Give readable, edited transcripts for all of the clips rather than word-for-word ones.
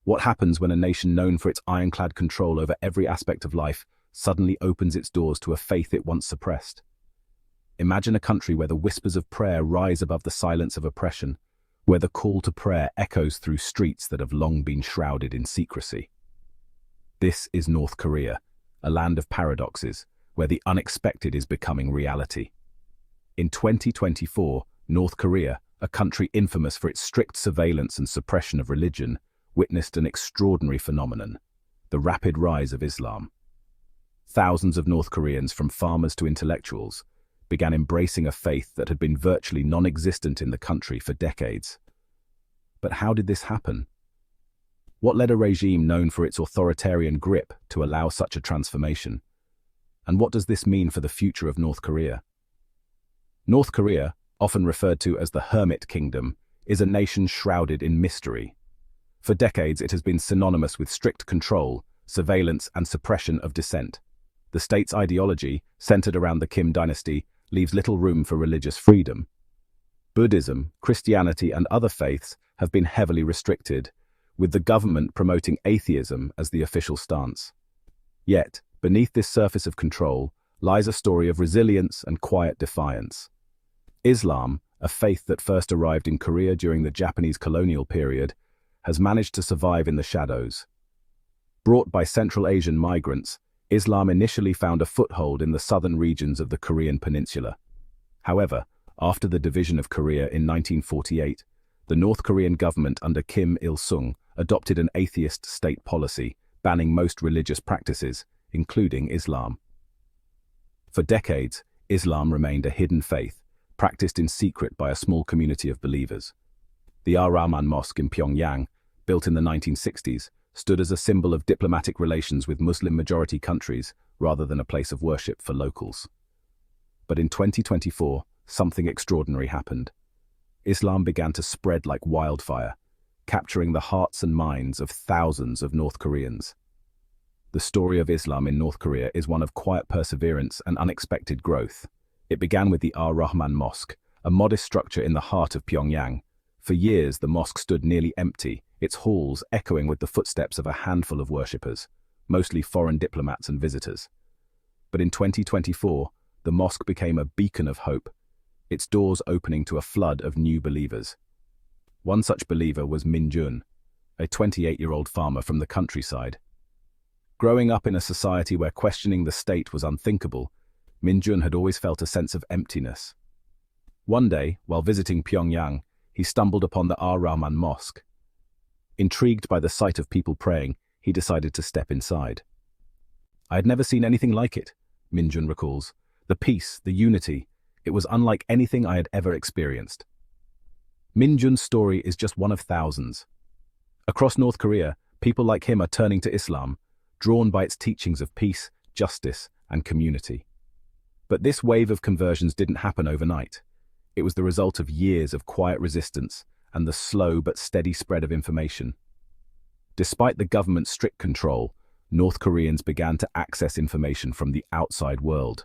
What happens when a nation known for its ironclad control over every aspect of life suddenly opens its doors to a faith it once suppressed? Imagine a country where the whispers of prayer rise above the silence of oppression, where the call to prayer echoes through streets that have long been shrouded in secrecy. This is North Korea, a land of paradoxes, where the unexpected is becoming reality. In 2024, North Korea, a country infamous for its strict surveillance and suppression of religion, witnessed an extraordinary phenomenon: the rapid rise of Islam. Thousands of North Koreans, from farmers to intellectuals, began embracing a faith that had been virtually non-existent in the country for decades. But how did this happen? What led a regime known for its authoritarian grip to allow such a transformation? And what does this mean for the future of North Korea? North Korea, often referred to as the Hermit Kingdom, is a nation shrouded in mystery. For decades, it has been synonymous with strict control, surveillance, and suppression of dissent. The state's ideology, centered around the Kim dynasty, leaves little room for religious freedom. Buddhism, Christianity, and other faiths have been heavily restricted, with the government promoting atheism as the official stance. Yet, beneath this surface of control lies a story of resilience and quiet defiance. Islam, a faith that first arrived in Korea during the Japanese colonial period, has managed to survive in the shadows. Brought by Central Asian migrants, Islam initially found a foothold in the southern regions of the Korean peninsula. However, after the division of Korea in 1948, the North Korean government under Kim Il-sung adopted an atheist state policy, banning most religious practices, including Islam. For decades, Islam remained a hidden faith, practiced in secret by a small community of believers. The Ar-Rahman Mosque in Pyongyang, built in the 1960s, stood as a symbol of diplomatic relations with Muslim-majority countries rather than a place of worship for locals. But in 2024, something extraordinary happened. Islam began to spread like wildfire, capturing the hearts and minds of thousands of North Koreans. The story of Islam in North Korea is one of quiet perseverance and unexpected growth. It began with the Ar-Rahman Mosque, a modest structure in the heart of Pyongyang. For years, the mosque stood nearly empty, its halls echoing with the footsteps of a handful of worshippers, mostly foreign diplomats and visitors. But in 2024, the mosque became a beacon of hope, its doors opening to a flood of new believers. One such believer was Min Jun, a 28-year-old farmer from the countryside. Growing up in a society where questioning the state was unthinkable, Min Jun had always felt a sense of emptiness. One day, while visiting Pyongyang, he stumbled upon the Ar-Rahman Mosque. Intrigued by the sight of people praying, he decided to step inside. "I had never seen anything like it," Min Jun recalls. "The peace, the unity, it was unlike anything I had ever experienced." Min Jun's story is just one of thousands. Across North Korea, people like him are turning to Islam, drawn by its teachings of peace, justice, and community. But this wave of conversions didn't happen overnight. It was the result of years of quiet resistance and the slow but steady spread of information. Despite the government's strict control, North Koreans began to access information from the outside world.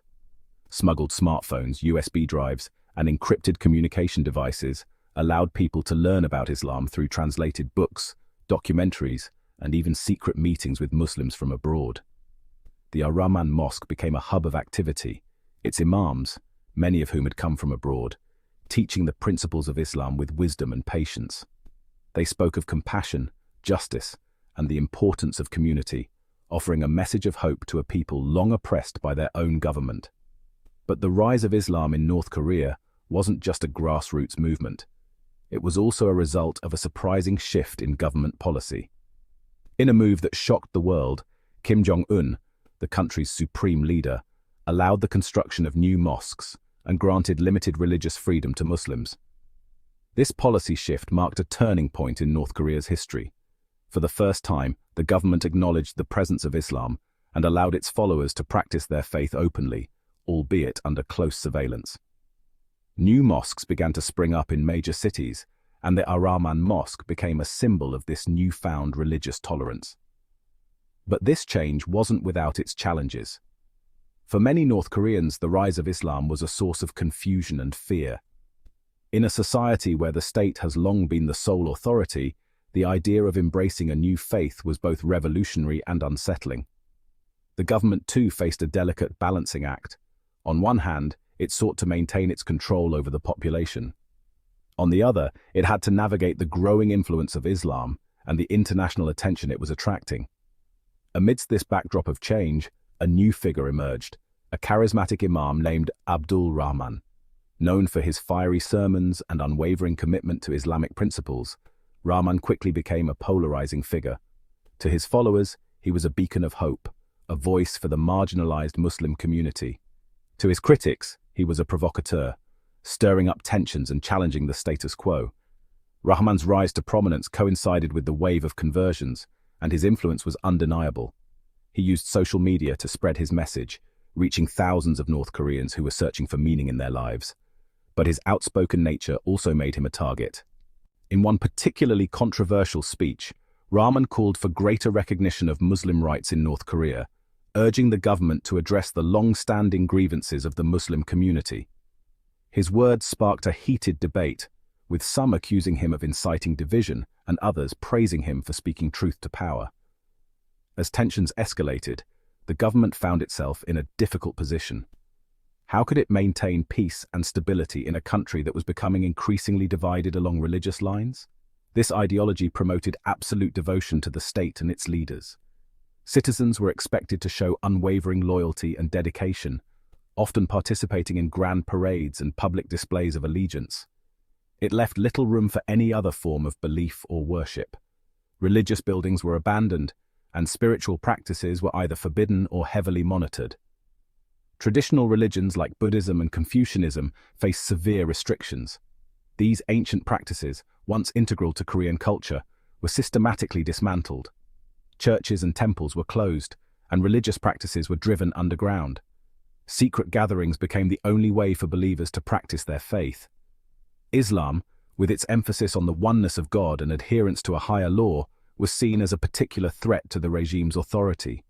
Smuggled smartphones, USB drives, and encrypted communication devices allowed people to learn about Islam through translated books, documentaries, and even secret meetings with Muslims from abroad. The Ar-Rahman Mosque became a hub of activity, its imams, many of whom had come from abroad, teaching the principles of Islam with wisdom and patience. They spoke of compassion, justice, and the importance of community, offering a message of hope to a people long oppressed by their own government. But the rise of Islam in North Korea wasn't just a grassroots movement. It was also a result of a surprising shift in government policy. In a move that shocked the world, Kim Jong-un, the country's supreme leader, allowed the construction of new mosques and granted limited religious freedom to Muslims. This policy shift marked a turning point in North Korea's history. For the first time, the government acknowledged the presence of Islam and allowed its followers to practice their faith openly, albeit under close surveillance. New mosques began to spring up in major cities, and the Ar-Rahman Mosque became a symbol of this newfound religious tolerance. But this change wasn't without its challenges. For many North Koreans, the rise of Islam was a source of confusion and fear. In a society where the state has long been the sole authority, the idea of embracing a new faith was both revolutionary and unsettling. The government too faced a delicate balancing act. On one hand, it sought to maintain its control over the population. On the other, it had to navigate the growing influence of Islam and the international attention it was attracting. Amidst this backdrop of change, a new figure emerged, a charismatic imam named Abdul Rahman. Known for his fiery sermons and unwavering commitment to Islamic principles, Rahman quickly became a polarizing figure. To his followers, he was a beacon of hope, a voice for the marginalized Muslim community. To his critics, he was a provocateur, stirring up tensions and challenging the status quo. Rahman's rise to prominence coincided with the wave of conversions, and his influence was undeniable. He used social media to spread his message, reaching thousands of North Koreans who were searching for meaning in their lives. But his outspoken nature also made him a target. In one particularly controversial speech, Rahman called for greater recognition of Muslim rights in North Korea, urging the government to address the long-standing grievances of the Muslim community. His words sparked a heated debate, with some accusing him of inciting division and others praising him for speaking truth to power. As tensions escalated, the government found itself in a difficult position. How could it maintain peace and stability in a country that was becoming increasingly divided along religious lines? This ideology promoted absolute devotion to the state and its leaders. Citizens were expected to show unwavering loyalty and dedication, often participating in grand parades and public displays of allegiance. It left little room for any other form of belief or worship. Religious buildings were abandoned, and spiritual practices were either forbidden or heavily monitored. Traditional religions like Buddhism and Confucianism faced severe restrictions. These ancient practices, once integral to Korean culture, were systematically dismantled. Churches and temples were closed, and religious practices were driven underground. Secret gatherings became the only way for believers to practice their faith. Islam, with its emphasis on the oneness of God and adherence to a higher law, was seen as a particular threat to the regime's authority.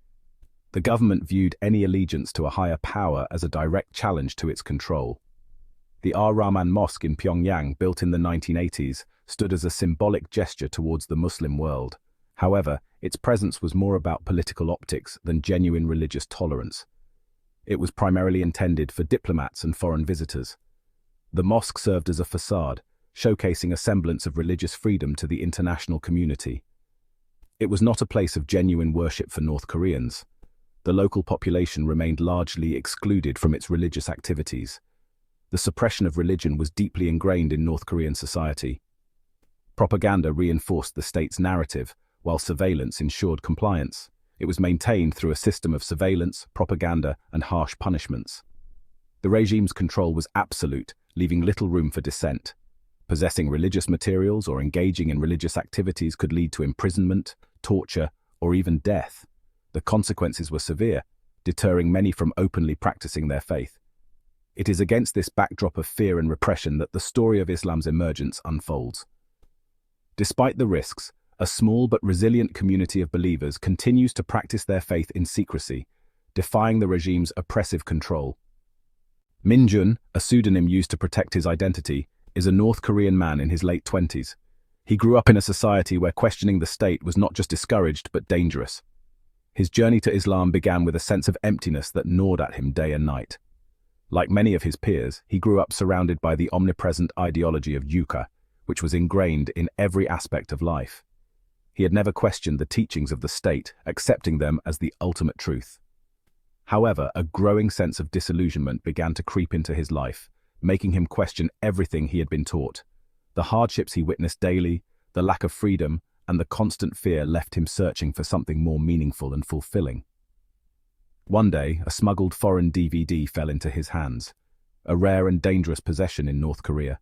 The government viewed any allegiance to a higher power as a direct challenge to its control. The Ar-Rahman Mosque in Pyongyang, built in the 1980s, stood as a symbolic gesture towards the Muslim world. However, its presence was more about political optics than genuine religious tolerance. It was primarily intended for diplomats and foreign visitors. The mosque served as a facade, showcasing a semblance of religious freedom to the international community. It was not a place of genuine worship for North Koreans. The local population remained largely excluded from its religious activities. The suppression of religion was deeply ingrained in North Korean society. Propaganda reinforced the state's narrative, while surveillance ensured compliance. It was maintained through a system of surveillance, propaganda, and harsh punishments. The regime's control was absolute, leaving little room for dissent. Possessing religious materials or engaging in religious activities could lead to imprisonment, torture, or even death. The consequences were severe, deterring many from openly practicing their faith. It is against this backdrop of fear and repression that the story of Islam's emergence unfolds. Despite the risks, a small but resilient community of believers continues to practice their faith in secrecy, defying the regime's oppressive control. Min-jun, a pseudonym used to protect his identity, is a North Korean man in his late 20s. He grew up in a society where questioning the state was not just discouraged but dangerous. His journey to Islam began with a sense of emptiness that gnawed at him day and night. Like many of his peers, he grew up surrounded by the omnipresent ideology of yuka, which was ingrained in every aspect of life. He had never questioned the teachings of the state, accepting them as the ultimate truth. However, a growing sense of disillusionment began to creep into his life, making him question everything he had been taught. The hardships he witnessed daily, the lack of freedom, and the constant fear left him searching for something more meaningful and fulfilling. One day, a smuggled foreign DVD fell into his hands, a rare and dangerous possession in North Korea.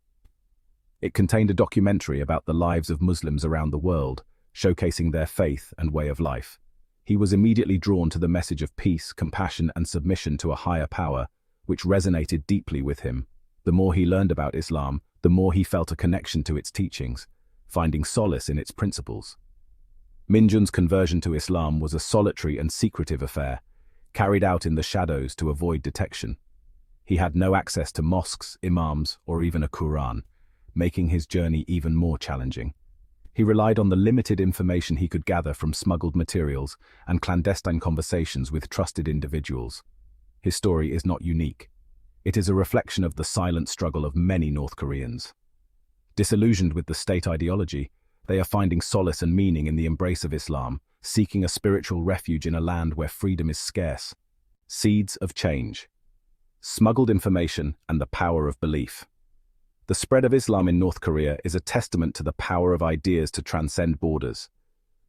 It contained a documentary about the lives of Muslims around the world, showcasing their faith and way of life. He was immediately drawn to the message of peace, compassion, and submission to a higher power, which resonated deeply with him. The more he learned about Islam, the more he felt a connection to its teachings, finding solace in its principles. Min-jun's conversion to Islam was a solitary and secretive affair, carried out in the shadows to avoid detection. He had no access to mosques, imams, or even a Quran, making his journey even more challenging. He relied on the limited information he could gather from smuggled materials and clandestine conversations with trusted individuals. His story is not unique. It is a reflection of the silent struggle of many North Koreans. Disillusioned with the state ideology, they are finding solace and meaning in the embrace of Islam, seeking a spiritual refuge in a land where freedom is scarce. Seeds of change. Smuggled information and the power of belief. The spread of Islam in North Korea is a testament to the power of ideas to transcend borders.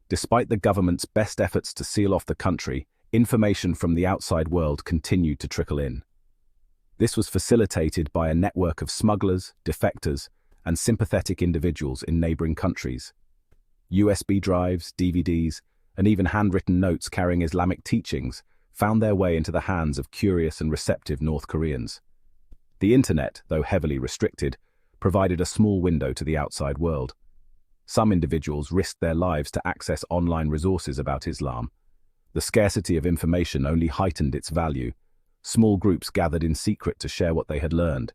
Despite the government's best efforts to seal off the country, information from the outside world continued to trickle in. This was facilitated by a network of smugglers, defectors, and sympathetic individuals in neighboring countries. USB drives, DVDs, and even handwritten notes carrying Islamic teachings found their way into the hands of curious and receptive North Koreans. The internet, though heavily restricted, provided a small window to the outside world. Some individuals risked their lives to access online resources about Islam. The scarcity of information only heightened its value. Small groups gathered in secret to share what they had learned.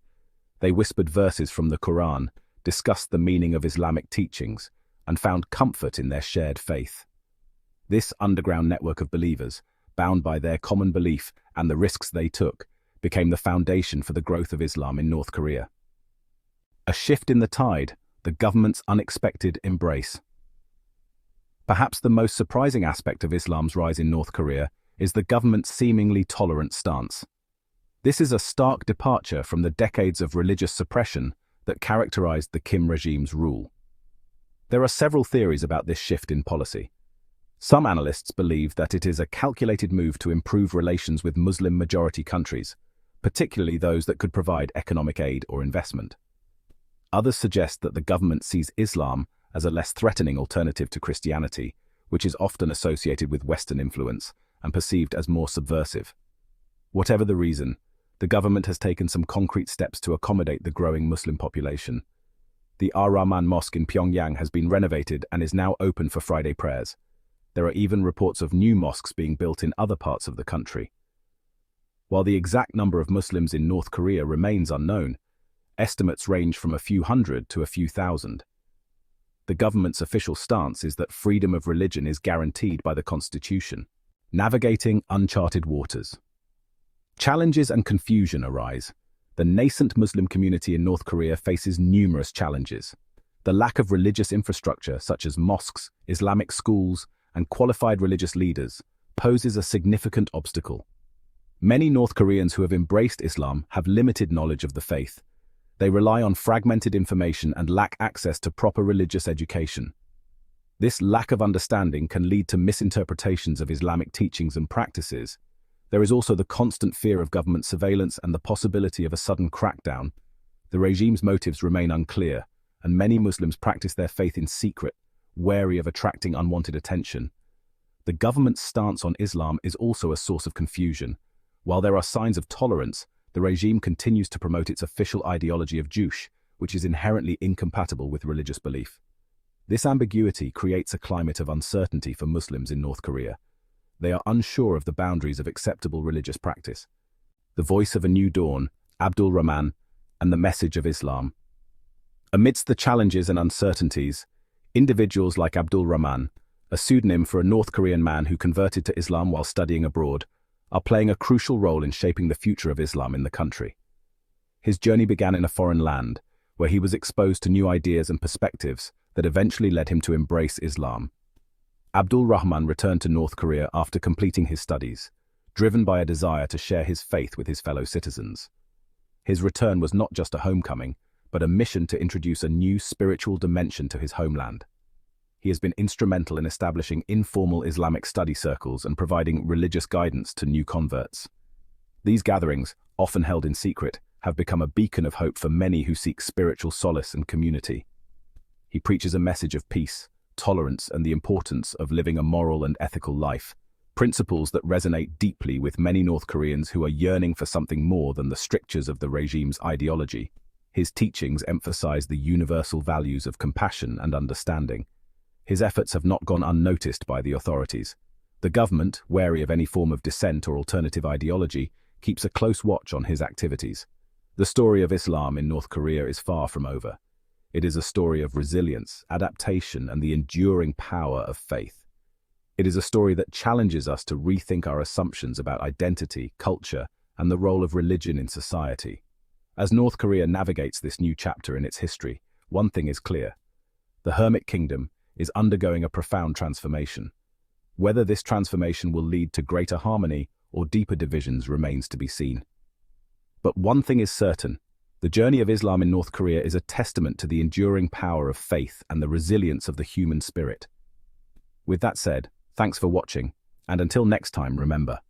They whispered verses from the Quran, discussed the meaning of Islamic teachings, and found comfort in their shared faith. This underground network of believers, bound by their common belief and the risks they took, became the foundation for the growth of Islam in North Korea. A shift in the tide, the government's unexpected embrace. Perhaps the most surprising aspect of Islam's rise in North Korea is the government's seemingly tolerant stance. This is a stark departure from the decades of religious suppression that characterized the Kim regime's rule. There are several theories about this shift in policy. Some analysts believe that it is a calculated move to improve relations with Muslim-majority countries, particularly those that could provide economic aid or investment. Others suggest that the government sees Islam as a less threatening alternative to Christianity, which is often associated with Western influence and perceived as more subversive. Whatever the reason, the government has taken some concrete steps to accommodate the growing Muslim population. The Ar-Rahman Mosque in Pyongyang has been renovated and is now open for Friday prayers. There are even reports of new mosques being built in other parts of the country. While the exact number of Muslims in North Korea remains unknown, estimates range from a few hundred to a few thousand. The government's official stance is that freedom of religion is guaranteed by the constitution. Navigating uncharted waters. Challenges and confusion arise. The nascent Muslim community in North Korea faces numerous challenges. The lack of religious infrastructure, such as mosques, Islamic schools, and qualified religious leaders, poses a significant obstacle. Many North Koreans who have embraced Islam have limited knowledge of the faith. They rely on fragmented information and lack access to proper religious education. This lack of understanding can lead to misinterpretations of Islamic teachings and practices. There is also the constant fear of government surveillance and the possibility of a sudden crackdown. The regime's motives remain unclear, and many Muslims practice their faith in secret, wary of attracting unwanted attention. The government's stance on Islam is also a source of confusion. While there are signs of tolerance, the regime continues to promote its official ideology of Juche, which is inherently incompatible with religious belief. This ambiguity creates a climate of uncertainty for Muslims in North Korea. They are unsure of the boundaries of acceptable religious practice. The voice of a new dawn, Abdul Rahman, and the message of Islam. Amidst the challenges and uncertainties, individuals like Abdul Rahman, a pseudonym for a North Korean man who converted to Islam while studying abroad, are playing a crucial role in shaping the future of Islam in the country. His journey began in a foreign land, where he was exposed to new ideas and perspectives that eventually led him to embrace Islam. Abdul Rahman returned to North Korea after completing his studies, driven by a desire to share his faith with his fellow citizens. His return was not just a homecoming, but a mission to introduce a new spiritual dimension to his homeland. He has been instrumental in establishing informal Islamic study circles and providing religious guidance to new converts. These gatherings, often held in secret, have become a beacon of hope for many who seek spiritual solace and community. He preaches a message of peace, tolerance, and the importance of living a moral and ethical life, principles that resonate deeply with many North Koreans who are yearning for something more than the strictures of the regime's ideology. His teachings emphasize the universal values of compassion and understanding. His efforts have not gone unnoticed by the authorities. The government, wary of any form of dissent or alternative ideology, keeps a close watch on his activities. The story of Islam in North Korea is far from over. It is a story of resilience, adaptation, and the enduring power of faith. It is a story that challenges us to rethink our assumptions about identity, culture, and the role of religion in society. As North Korea navigates this new chapter in its history, one thing is clear. The Hermit Kingdom is undergoing a profound transformation. Whether this transformation will lead to greater harmony or deeper divisions remains to be seen. But one thing is certain. The journey of Islam in North Korea is a testament to the enduring power of faith and the resilience of the human spirit. With that said, thanks for watching, and until next time, remember,